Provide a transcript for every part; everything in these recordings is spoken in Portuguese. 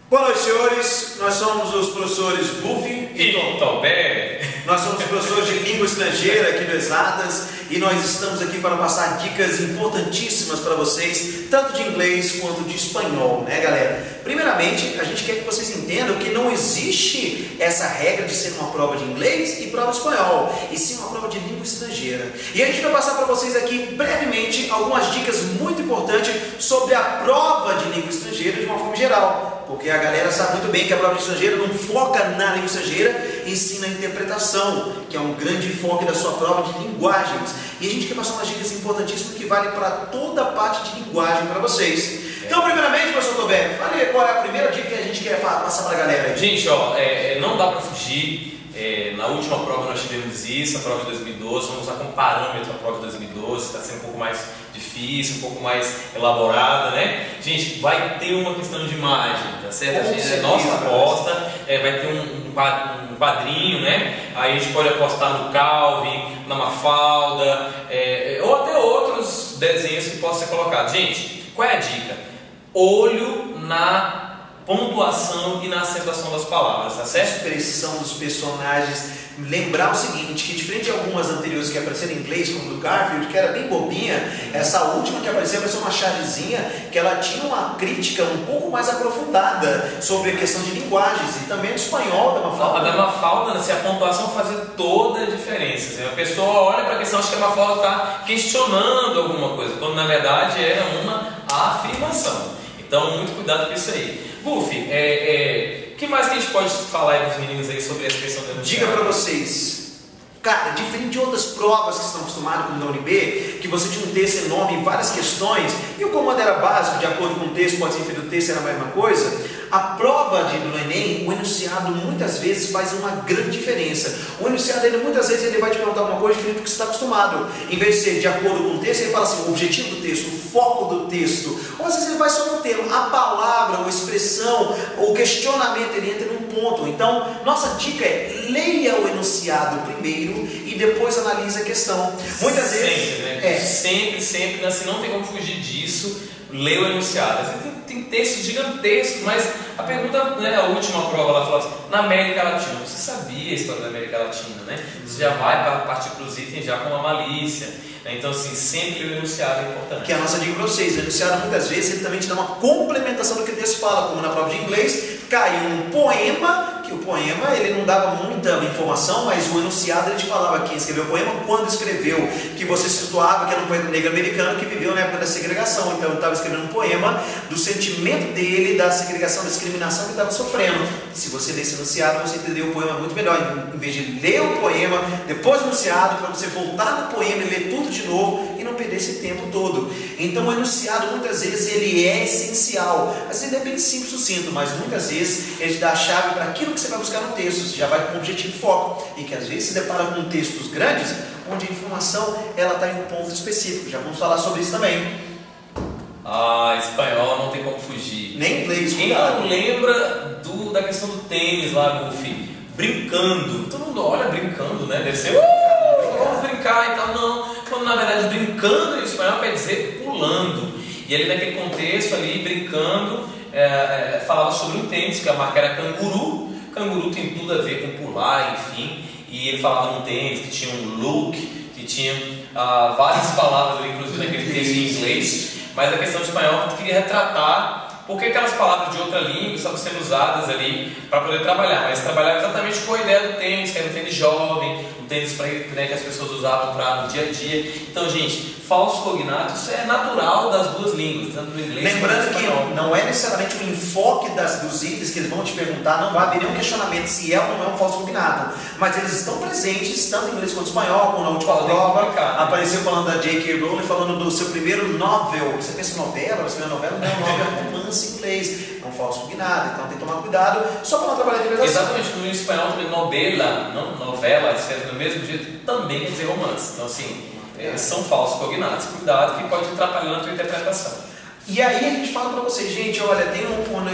Boa noite, senhores. Nós somos os professores Buffy e Tobé. Nós somos professores de língua estrangeira aqui do Exatas e nós estamos aqui para passar dicas importantíssimas para vocês, tanto de inglês quanto de espanhol, né, galera? Primeiramente, a gente quer que vocês entendam que não existe essa regra de ser uma prova de inglês e prova de espanhol, e sim uma prova de língua estrangeira. E a gente vai passar para vocês aqui brevemente algumas dicas muito importantes sobre a prova de língua estrangeira de uma forma geral. Porque a galera sabe muito bem que a prova de estrangeira não foca na língua estrangeira, e sim na interpretação, que é um grande foco da sua prova de linguagens. E a gente quer passar umas dicas importantíssimas que valem para toda a parte de linguagem para vocês. Então, primeiramente, professor Tobé, fale qual é a primeira dica que a gente quer passar para a galera aí. Gente, não dá para fugir. Na última prova nós tivemos isso, a prova de 2012, vamos usar como parâmetro a prova de 2012, está sendo um pouco mais difícil, um pouco mais elaborada, né? Gente, vai ter uma questão de imagem, tá certo? A nossa aposta vai ter um quadrinho, né? Aí a gente pode apostar no Calvin, na Mafalda, ou até outros desenhos que possam ser colocados. Gente, qual é a dica? Olho na pontuação e na acentuação das palavras, tá certo? A expressão dos personagens. Lembrar o seguinte, que diferente de algumas anteriores que apareceram em inglês, como do Garfield, que era bem bobinha, essa última que apareceu uma chargezinha, que ela tinha uma crítica um pouco mais aprofundada sobre a questão de linguagens, e também do espanhol da Mafalda. A da Mafalda, assim, a pontuação fazia toda a diferença. Assim, a pessoa olha para a questão, acha que a Mafalda está questionando alguma coisa, quando na verdade era uma afirmação. Então, muito cuidado com isso aí. Buffy, o que mais que a gente pode falar aí para os meninos aí sobre essa questão da Diga para vocês, cara, diferente de outras provas que estão acostumados como da UNB, que você tinha um texto enorme e várias questões, e o comando era básico, de acordo com o texto, pode ser feito o texto, era a mesma coisa. A prova do Enem, o enunciado muitas vezes faz uma grande diferença. O enunciado, muitas vezes, ele vai te perguntar alguma coisa diferente do que você está acostumado. Em vez de ser de acordo com o texto, ele fala assim, o objetivo do texto, o foco do texto. Ou às vezes ele vai só no termo, a palavra, a expressão, o questionamento, ele entra num ponto. Então, nossa dica é, leia o enunciado primeiro e depois analise a questão. Muitas vezes... né? Sempre, assim, não tem como fugir disso. Leia o enunciado. Tem textos gigantescos, mas a pergunta, né, a última prova ela falou assim, na América Latina, você sabia a história da América Latina, né? Você já vai partir para os itens já com uma malícia, né? Então assim, sempre o enunciado é importante. Que é a nossa dica para vocês, o enunciado muitas vezes ele também te dá uma complementação do que o texto fala, como na prova de inglês, caiu um poema, que o poema ele não dava muita informação, mas o enunciado ele te falava quem escreveu o poema, quando escreveu, que você situava que era um poeta negro americano que viveu na época da segregação, então ele estava escrevendo um poema do sentimento dele, da segregação, da discriminação que estava sofrendo. Se você ler esse enunciado, você entendeu o poema muito melhor, em vez de ler o poema, depois o enunciado, para você voltar no poema e ler tudo de novo e não perder esse tempo todo. Então o enunciado muitas vezes ele é essencial, às vezes ele é bem simples, sucinto, mas muitas vezes ele te dá a chave para aquilo que você vai buscar no texto. Você já vai com um objetivo e foco, e que às vezes se depara com textos grandes, onde a informação ela está em um ponto específico. Já vamos falar sobre isso também. Espanhol não tem como fugir. Nem inglês. Quem não lembra da questão do tênis lá, Buffy? Brincando. Todo mundo olha brincando, né? Deve ser vamos brincar e tal. Não, quando na verdade brincando em espanhol quer dizer pulando. E ali naquele contexto ali, brincando, falava sobre um tênis, que a marca era Canguru. Canguru tem tudo a ver com pular, enfim. E ele falava num tênis que tinha um look, que tinha várias palavras ali, inclusive naquele texto em inglês. Mas a questão de espanhol eu queria retratar porque aquelas palavras de outra língua estavam sendo usadas ali para poder trabalhar. Mas trabalhar exatamente com a ideia do tênis, que era um tênis jovem, um tênis que as pessoas usavam no dia a dia. Então, gente, falso cognato, isso é natural das duas línguas, tanto no inglês quanto no espanhol. Lembrando que não é necessariamente um enfoque dos itens que eles vão te perguntar, não vai haver nenhum questionamento se é ou não é um falso cognato, mas eles estão presentes, tanto em inglês quanto em espanhol, como na última prova, apareceu falando da J.K. Rowling, falando do seu primeiro novel. Você pensa em novela, você vê novela, não é novel, é romance em inglês, é um falso cognato, então tem que tomar cuidado, só para não trabalhar de interpretação. Exatamente, no espanhol também, novela, escreve do mesmo jeito, também quer dizer romance, então assim, são falsos cognatos, cuidado que pode atrapalhar na tua interpretação. E aí a gente fala para vocês, gente, olha, tem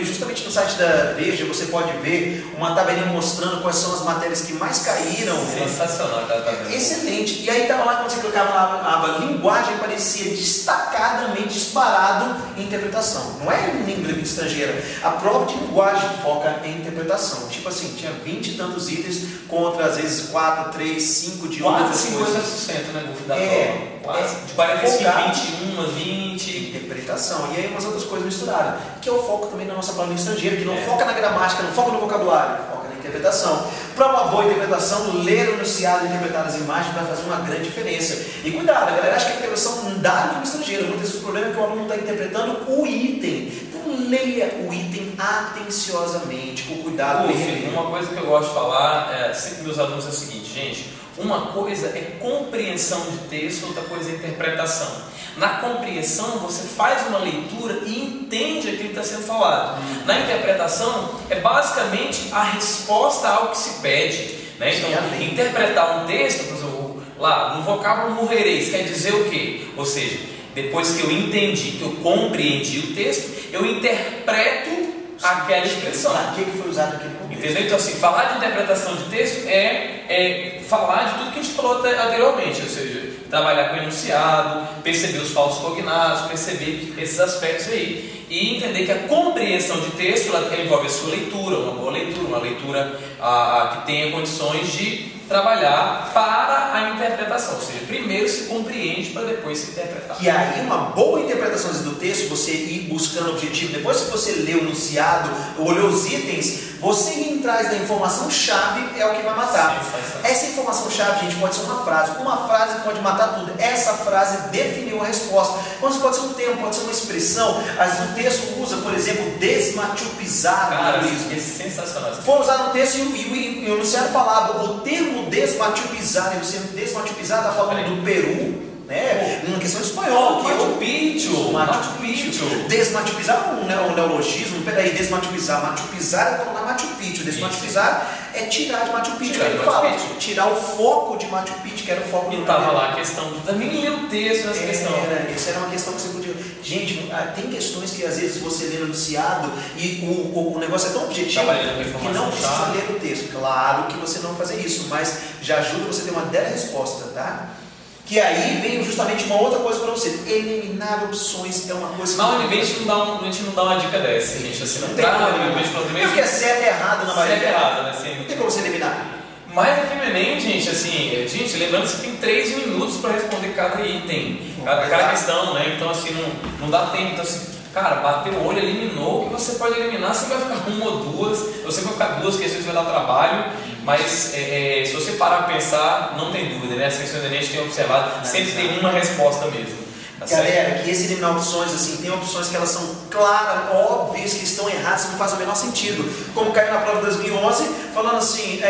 que justamente no site da Veja você pode ver uma tabelinha mostrando quais são as matérias que mais caíram. Sensacional aquela tabela. Excelente. E aí estava lá, quando você clicava na aba linguagem, parecia destacadamente disparado em interpretação. Não é em língua estrangeira. A prova de linguagem foca em interpretação. Tipo assim, tinha 20 e tantos itens contra às vezes 4, 3, 5 de outras coisas. 50%, né, Golfo, da prova. De 45, 21, 20. Interpretação. E aí umas outras coisas misturadas. Que é o foco também na nossa prova estrangeira, que não foca na gramática, não foca no vocabulário, foca na interpretação. Para uma boa interpretação, ler o enunciado e interpretar as imagens vai fazer uma grande diferença. E cuidado, a galera acha que a interpretação não dá língua estrangeira. Muitas vezes o problema é que o aluno está interpretando o item. Então leia o item atenciosamente, com cuidado. Uma coisa que eu gosto de falar sempre meus alunos é o seguinte, gente: uma coisa é compreensão de texto, outra coisa é interpretação. Na compreensão, você faz uma leitura e entende aquilo que está sendo falado. Na interpretação, é basicamente a resposta ao que se pede, né? Então, interpretar um texto, por exemplo, lá, no vocábulo morrereis, quer dizer o quê? Ou seja, depois que eu entendi, que eu compreendi o texto, eu interpreto aquela expressão. Para que foi usado aquele contexto? Entendeu? Então, assim, falar de interpretação de texto é falar de tudo que a gente falou anteriormente, ou seja, trabalhar com o enunciado, perceber os falsos cognatos, perceber esses aspectos aí. E entender que a compreensão de texto ela envolve a sua leitura, uma boa leitura, uma leitura que tenha condições de trabalhar para a interpretação, ou seja, primeiro se compreende para depois se interpretar. E aí uma boa interpretação do texto, você ir buscando o objetivo, depois que você leu o enunciado, olhou os itens, você ir atrás da informação-chave é o que vai matar. Essa informação-chave, gente, pode ser uma frase pode matar tudo. Essa frase definiu a resposta. Mas pode ser um termo, pode ser uma expressão. Às vezes o texto usa, por exemplo, desmatupizar. Cara, isso é sensacional. Foi usado no texto e o enunciado falava o termo desmatupizar, e o termo desmatupizar está falando do Peru, né? Uma questão de espanhol. Machu Picchu. Desmatupizar é um neologismo. Peraí, desmatupizar. Matupizar é tornar Machu Picchu. Desmatupizar é tirar de Machu Picchu. Ele fala, tirar o foco de Machu Picchu, que era o foco do. E estava lá a questão. Também leu o texto nessa questão. Essa era uma questão que você podia. Gente, tem questões que às vezes você lê no enunciado e o negócio é tão objetivo que não precisa ler o texto. Claro que você não vai fazer isso, mas já ajuda você a ter uma bela resposta, tá? Que aí vem justamente uma outra coisa para você. Eliminar opções é uma coisa... Não, a gente não dá uma dica dessa, gente. Assim, não tem como eliminar. Porque é certo e errado na maioria. Certo e errado, né? Assim, não tem como você eliminar. Mas aqui no Enem, gente, assim, lembrando que você tem 3 minutos para responder cada item, cada questão, né? Então, assim, não dá tempo. Então, assim, cara, bateu o olho, eliminou. O que você pode eliminar, você vai ficar uma ou duas, você vai ficar 2 questões, vai dar trabalho. Mas se você parar para pensar, não tem dúvida, né? As questões do Enem a gente tem observado, sempre tem uma resposta mesmo. Tá Galera, que esse eliminar opções, assim, tem opções que elas são claras, óbvias, que estão erradas, que não fazem o menor sentido. Como caiu na prova de 2011, falando assim,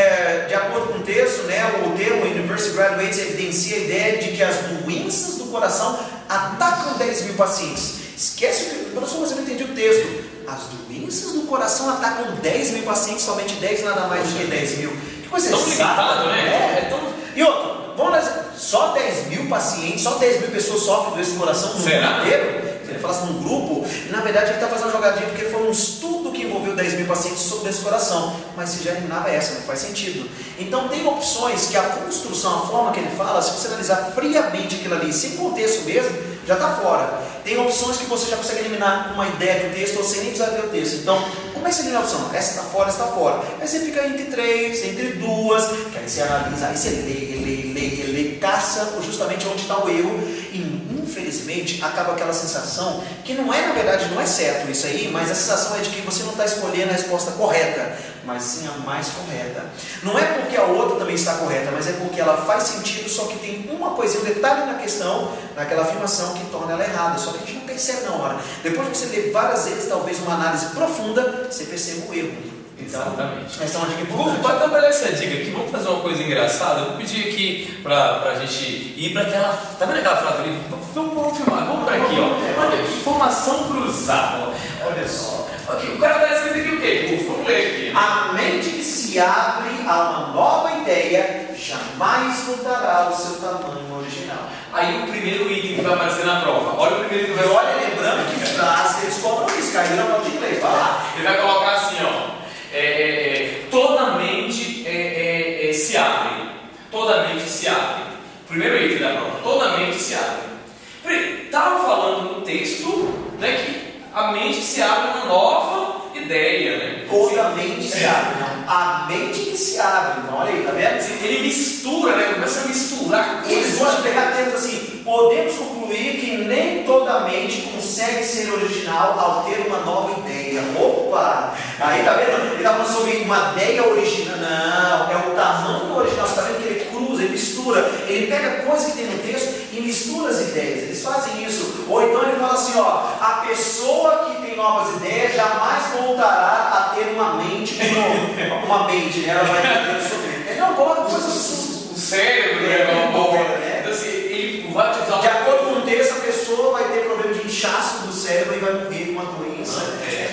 de acordo com o texto, né, o termo University Graduates evidencia a ideia de que as doenças do coração atacam 10 mil pacientes. Esquece o que, professor, você não entendi o texto. As doenças do coração atacam 10 mil pacientes, somente 10 nada mais do que 10 mil. Que coisa tão limitado, né? E outra, vamos lá, só 10 mil pacientes, só 10 mil pessoas sofrem doença do coração no mundo inteiro? Se ele falasse num grupo, na verdade ele está fazendo uma jogadinha porque foi um estudo que envolveu 10 mil pacientes sobre doença do coração. Mas se já eliminava essa, não faz sentido. Então tem opções que a construção, a forma que ele fala, se você analisar friamente aquilo ali, sem contexto mesmo, já está fora. Tem opções que você já consegue eliminar com uma ideia do texto, ou sem nem precisar ver o texto. Então, como é que você elimina a opção? Essa está fora, essa está fora. Aí você fica entre 3, entre 2, que aí você analisa, aí você lê, caça justamente onde está o erro. E infelizmente acaba aquela sensação que não é, na verdade, não é certo isso aí, mas a sensação é de que você não está escolhendo a resposta correta, mas sim a mais correta. Não é porque a outra também está correta, mas é porque ela faz sentido, só que tem uma coisinha, um detalhe na questão, naquela afirmação que torna ela errada, só que a gente não percebe na hora. Depois que você lê várias vezes, talvez uma análise profunda, você perceba o erro. Então, exatamente. Essa é uma dica importante. Para trabalhar essa dica aqui, vamos fazer uma coisa engraçada. Eu vou pedir aqui pra gente ir para aquela. Tá vendo aquela frase ali? Vamos filmar, vamos para aqui, ó. Olha aqui, informação cruzada. Olha só. Aqui, o cara vai escrever aqui o quê? Vamos ler aqui. A mente que se abre a uma nova ideia jamais mudará o seu tamanho original. Aí o primeiro item que vai aparecer na prova. Olha o primeiro item que vai aparecer. Olha, lembrando que frases eles cobram isso, caiu na prova de inglês. Vai lá. Ele mente se abre, não. A mente que se abre. Então, olha aí, tá vendo? Ele mistura, né? Começa a misturar. Eles gostam de pegar termos assim, podemos concluir que nem toda mente consegue ser original ao ter uma nova ideia. Opa! Aí tá vendo? Ele tá falando sobre uma ideia original. Não, é o tamanho original. Você tá vendo que ele cruza, ele mistura, ele pega coisas que tem no texto e mistura as ideias. Eles fazem isso. Ou então ele fala assim, ó, a pessoa que tem novas ideias jamais voltará a ter uma mente como uma mente, né? Ela vai ter sobre. Ele não gosta de coisas. O cérebro, né? Então assim, ele vai utilizar. De acordo com o texto, a pessoa vai ter problema de inchaço do cérebro e vai morrer de uma doença.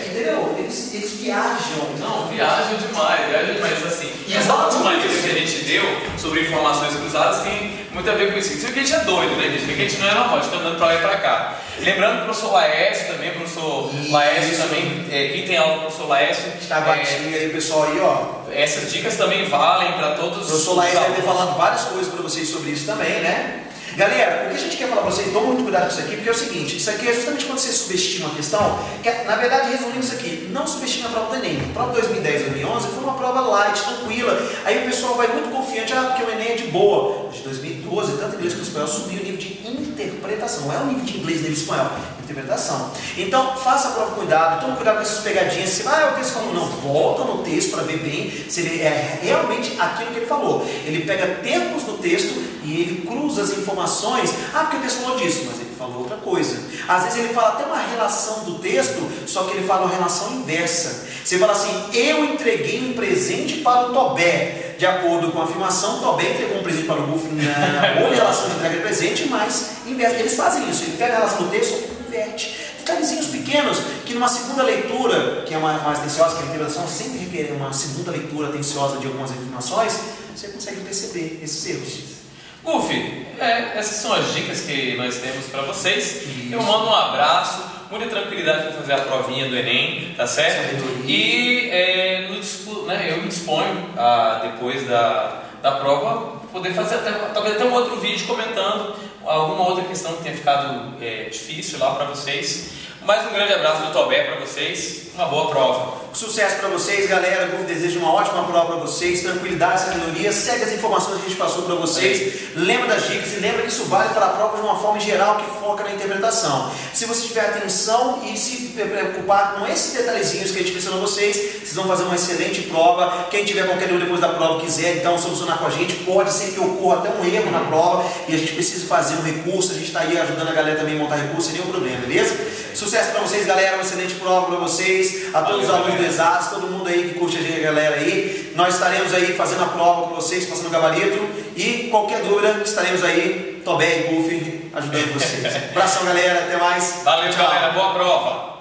Entendeu? Eles viajam. Não, viajam demais, assim. E as outras maneiras que a gente deu sobre informações cruzadas tem muito a ver com isso. Isso que a gente é doido, né? A gente não é normal, a gente está andando para lá e para cá. Lembrando o professor Laércio também, professor Laércio também, quem tem aula com o professor Laércio. Está baixinho aí, pessoal, aí, ó. Essas dicas também valem para todos os. O professor Laércio deve ter falado várias coisas para vocês sobre isso também, né? Galera, o que a gente quer falar para vocês, toma muito cuidado com isso aqui, porque é o seguinte, isso aqui é justamente quando você subestima a questão, que na verdade, resumindo isso aqui, não subestime a prova do Enem. A prova 2010 2011 foi uma prova light, tranquila, aí o pessoal vai muito confiante, porque o Enem é de boa. De 2012, tanto inglês quanto espanhol, subiu o nível de interpretação, não é o nível de inglês, nível de espanhol, interpretação. Então, faça a prova com cuidado, toma cuidado com essas pegadinhas, se o texto falou, não, volta no texto para ver bem se ele é realmente aquilo que ele falou. Ele pega termos do texto e ele cruza as informações. Porque o texto falou disso, mas ele falou outra coisa. Às vezes ele fala até uma relação do texto, só que ele fala uma relação inversa. Você fala assim, eu entreguei um presente para o Tobé. De acordo com a afirmação, Tobé entregou um presente para o Golf. Não, houve relação de entrega de presente, mas inversa. Eles fazem isso, ele pega a relação do texto e inverte. Detalhezinhos pequenos que numa segunda leitura, que é mais atenciosa, que a interpretação sempre requer uma segunda leitura atenciosa de algumas informações, você consegue perceber esses erros. Essas são as dicas que nós temos para vocês. Isso. Eu mando um abraço, muita tranquilidade para fazer a provinha do Enem, tá certo? E eu me disponho depois da prova poder fazer talvez até um outro vídeo comentando alguma outra questão que tenha ficado difícil lá para vocês. Mais um grande abraço do Tobé para vocês, uma boa prova. Sucesso para vocês, galera. Eu desejo uma ótima prova para vocês, tranquilidade, sabedoria. Segue as informações que a gente passou para vocês. Lembra das dicas e lembra que isso vale para a prova de uma forma geral que foca na interpretação. Se você tiver atenção e se preocupar com esses detalhezinhos que a gente mencionou a vocês vão fazer uma excelente prova. Quem tiver qualquer dúvida depois da prova quiser então solucionar com a gente, pode ser que ocorra até um erro na prova e a gente precisa fazer um recurso. A gente está aí ajudando a galera também a montar recurso, sem nenhum problema, beleza? Sucesso para vocês, galera. Uma excelente prova para vocês. A todos os alunos do Exatos, todo mundo aí que curte a gente, a galera aí. Nós estaremos aí fazendo a prova com vocês, passando o gabarito. E qualquer dúvida, estaremos aí, Tobé e Golf, ajudando vocês. Abração, galera. Até mais. Valeu, galera. Boa prova.